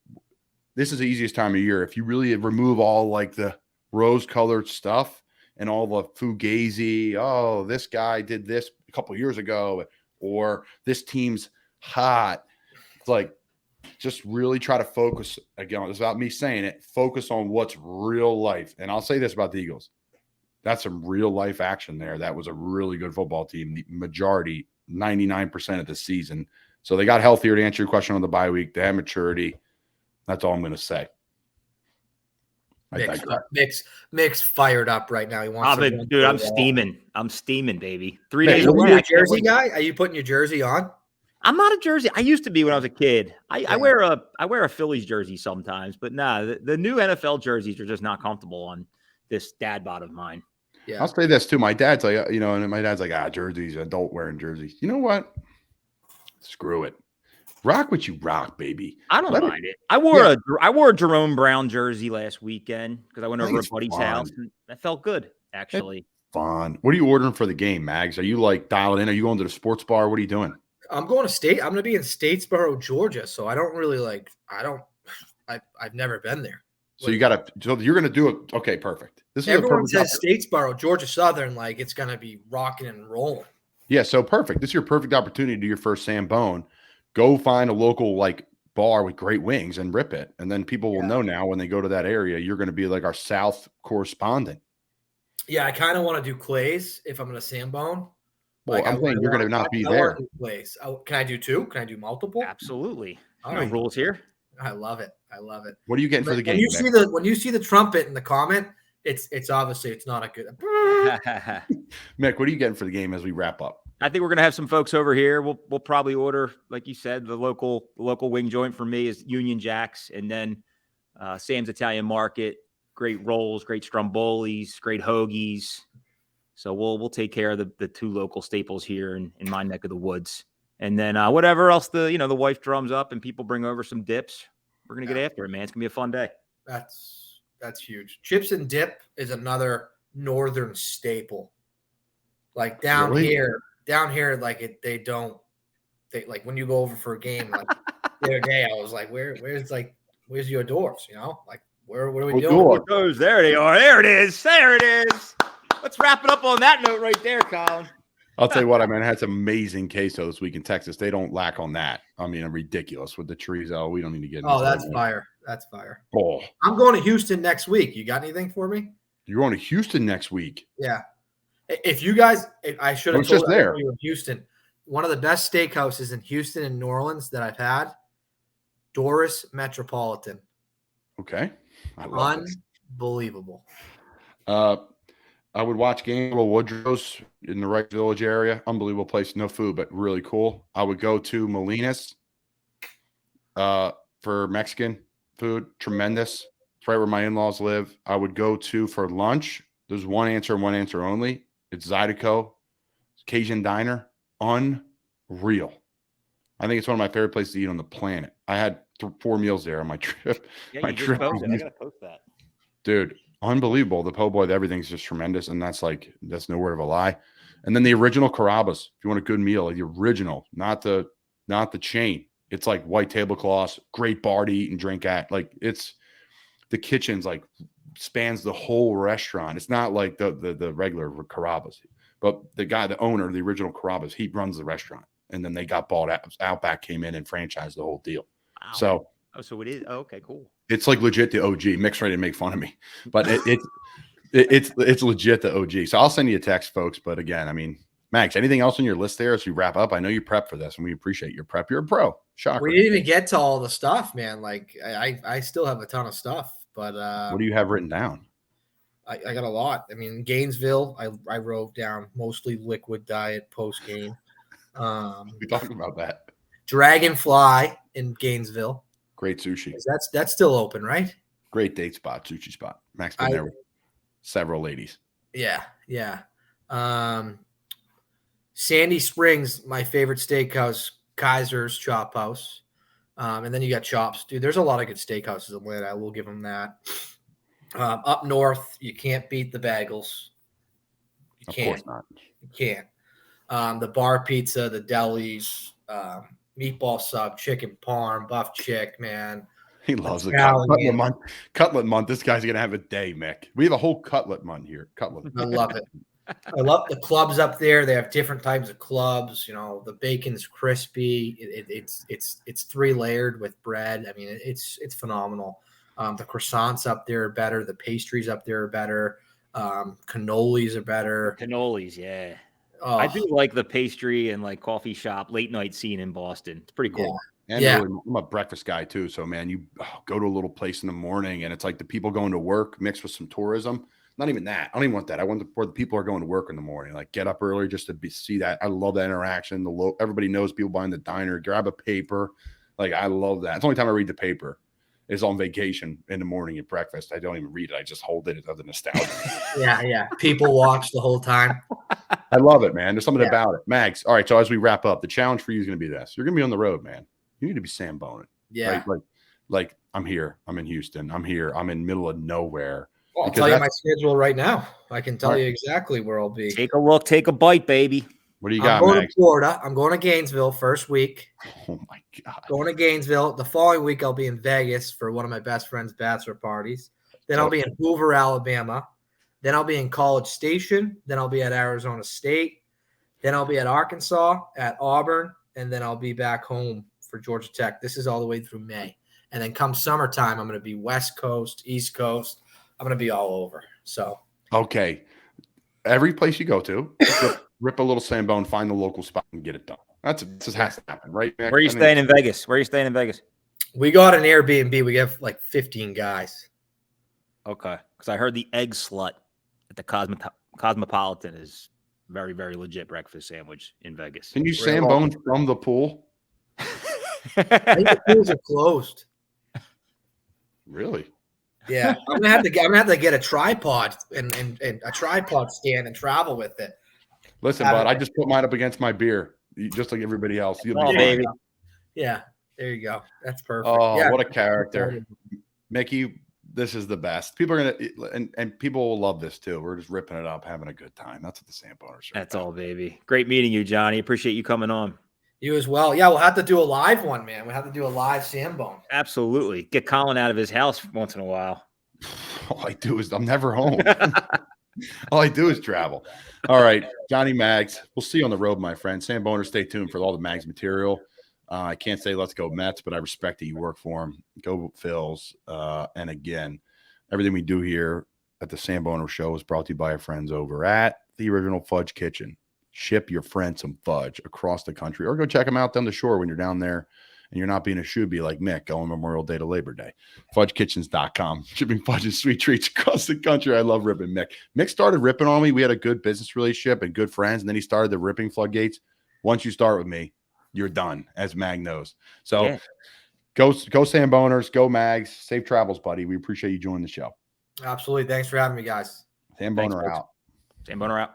This is the easiest time of year. If you really remove all like the rose-colored stuff and all the fugazi, oh, this guy did this a couple of years ago, or this team's hot. It's like, just really try to focus. Again, it's about me saying it. Focus on what's real life. And I'll say this about the Eagles. That's some real life action there. That was a really good football team. The majority, 99% of the season. So they got healthier to answer your question on the bye week. They have maturity. That's all I'm going to say. Mick's fired up right now. He wants dude, I'm steaming. I'm steaming, baby. 3 days away. Are you a jersey guy? Are you putting your jersey on? I'm not a jersey. I used to be when I was a kid. I wear a Phillies jersey sometimes, but the new NFL jerseys are just not comfortable on this dad bod of mine. Yeah. I'll say this too. My dad's like, and my dad's like, jerseys, adult wearing jerseys. You know what? Screw it. Rock what you rock, baby. I don't mind it. I wore a Jerome Brown jersey last weekend because I went over to a buddy's house and that felt good, actually. It's fun. What are you ordering for the game, Mags? Are you like dialing in? Are you going to the sports bar? What are you doing? I'm going to state. I'm going to be in Statesboro, Georgia. So I don't really I've never been there. So you're going to do it. Okay, perfect. Everyone says Statesboro, Georgia Southern, like it's going to be rocking and rolling. Yeah, so perfect. This is your perfect opportunity to do your first Sambone. Go find a local like bar with great wings and rip it. And then people will know now when they go to that area, you're going to be like our South correspondent. Yeah, I kind of want to do Clay's if I'm going to Sambone. Well, I'm saying you're going to not be there. Can I do 2? Can I do multiple? Absolutely. No rules here. I love it. What are you getting for the game? When you see the trumpet in the comment, it's obviously it's not a good. Mick, what are you getting for the game as we wrap up? I think we're gonna have some folks over here. We'll probably order, like you said, the local wing joint for me is Union Jacks, and then Sam's Italian Market. Great rolls, great strombolis, great hoagies. So we'll take care of the two local staples here in my neck of the woods, and then whatever else the wife drums up and people bring over some dips. We're gonna get after it, man. It's gonna be a fun day. That's huge. Chips and dip is another northern staple. Like down here, like like when you go over for a game, like the other day, I was like, where's your doors? Like what are we doing? Those, there they are. There it is. Let's wrap it up on that note right there, Colin. I'll tell you what, I had some amazing queso this week in Texas. They don't lack on that. Ridiculous with the chorizo. We don't need to get into Oh, that's fire. That's fire. Oh, I'm going to Houston next week. You got anything for me? You're going to Houston next week? Yeah. If you guys, I should have told you in Houston. One of the best steakhouses in Houston and New Orleans that I've had, Doris Metropolitan. Okay. I love Unbelievable. I would watch Gainesville Woodrow's in the Wright Village area. Unbelievable place. No food, but really cool. I would go to Molina's for Mexican food. Tremendous. It's right where my in-laws live. I would go to for lunch. There's one answer and one answer only. It's Zydeco. Cajun Diner. Unreal. I think it's one of my favorite places to eat on the planet. I had 4 meals there on my trip. Yeah, you just posted. I got to post that. Dude. Unbelievable. The po' boy, everything's just tremendous. And that's no word of a lie. And then the original Carrabba's. If you want a good meal, the original, not the chain. It's like white tablecloths, great bar to eat and drink at. Like it's the kitchen's like spans the whole restaurant. It's not like the regular Carrabba's, but the owner, the original Carrabba's, he runs the restaurant. And then they got bought out. Outback came in and franchised the whole deal. Wow. So it is. Oh, okay, cool. It's like legit the OG. Mick's ready to make fun of me, but it's legit the OG. So I'll send you a text, folks. But again, Max, anything else on your list there as we wrap up? I know you prep for this, and we appreciate your prep. You're a pro. Shocker. We didn't even get to all the stuff, man. Like I still have a ton of stuff, but what do you have written down? I got a lot. Gainesville, I wrote down mostly liquid diet post game. We talked about that. Dragonfly in Gainesville. Great sushi. That's still open, right? Great date spot, sushi spot. Max been there with several ladies. Yeah. Sandy Springs, my favorite steakhouse, Kaiser's Chop House. And then you got Chops. Dude, there's a lot of good steakhouses in Atlanta. I will give them that. Up north, you can't beat the bagels. You can't. Of course not. You can't. The bar pizza, the delis, meatball sub, chicken parm, buff chick, man. He loves the cutlet month. Cutlet month. This guy's gonna have a day, Mick. We have a whole cutlet month here. Cutlet. I love it. I love the clubs up there. They have different types of clubs. The bacon's crispy. It's 3 layered with bread. It's phenomenal. The croissants up there are better. The pastries up there are better. Cannolis are better. Cannolis, yeah. Oh. I do like the pastry and like coffee shop late night scene in Boston. It's pretty cool. And really, I'm a breakfast guy too. So man, you go to a little place in the morning and it's like the people going to work mixed with some tourism. Not even that. I don't even want that. I want where the people are going to work in the morning. Like get up early just to see that. I love that interaction. Everybody knows people behind the diner. Grab a paper. Like I love that. It's the only time I read the paper is on vacation in the morning at breakfast. I don't even read it. I just hold it as the nostalgia. Yeah. People watch the whole time. I love it, man. There's something about it. Max, all right, so as we wrap up, the challenge for you is going to be this. You're going to be on the road, man. You need to be Samboner. Yeah. Right? Like I'm here. I'm in Houston. I'm here. I'm in middle of nowhere. Well, I'll tell you my schedule right now. I can tell you exactly where I'll be. Take a look. Take a bite, baby. What do you got, I'm going Max? to Florida. I'm going to Gainesville first week. Oh, my God. Going to Gainesville. The following week, I'll be in Vegas for one of my best friend's bachelor parties. Then I'll be in Hoover, Alabama. Then I'll be in College Station. Then I'll be at Arizona State. Then I'll be at Arkansas, at Auburn. And then I'll be back home for Georgia Tech. This is all the way through May. And then come summertime, I'm going to be West Coast, East Coast. I'm going to be all over. So. Okay. Every place you go to, rip a little Sambone, find the local spot, and get it done. This has to happen, right? Where are you staying in Vegas? Where are you staying in Vegas? We got an Airbnb. We have like 15 guys. Okay. because I heard the egg slut at the Cosmopolitan is very, very legit breakfast sandwich in Vegas. Can you Sambone from the pool? I think the pools are closed. Really? Yeah, I'm gonna have to get a tripod and a tripod stand and travel with it. Listen, bud, I just put mine up against my beer, just like everybody else. You'll be baby. Yeah, there you go. That's perfect. Oh, yeah. what a character, Mickey. This is the best. People are gonna and people will love this too. We're just ripping it up, having a good time. That's what the Samboners are. That's all, baby. Great meeting you, Johnny. Appreciate you coming on. You as well. Yeah, we'll have to do a live one, man. We'll have to do a live Sambone. Absolutely. Get Colin out of his house once in a while. All I do is I'm never home. All I do is travel. All right, Johnny Mags. We'll see you on the road, my friend. Samboner, stay tuned for all the Mags material. I can't say let's go Mets, but I respect that you work for them. Go Phils. And again, everything we do here at the Samboner Show is brought to you by our friends over at the Original Fudge Kitchen. Ship your friend some fudge across the country, or go check them out down the shore when you're down there and you're not being a shoebie like Mick going Memorial Day to Labor Day. FudgeKitchens.com. Shipping fudge and sweet treats across the country. I love ripping Mick. Mick started ripping on me. We had a good business relationship and good friends, and then he started the ripping floodgates. Once you start with me, you're done, as Mag knows. So Yeah. go Samboners, go Mags. Safe travels, buddy. We appreciate you joining the show. Absolutely. Thanks for having me, guys. Samboner out. Samboner out.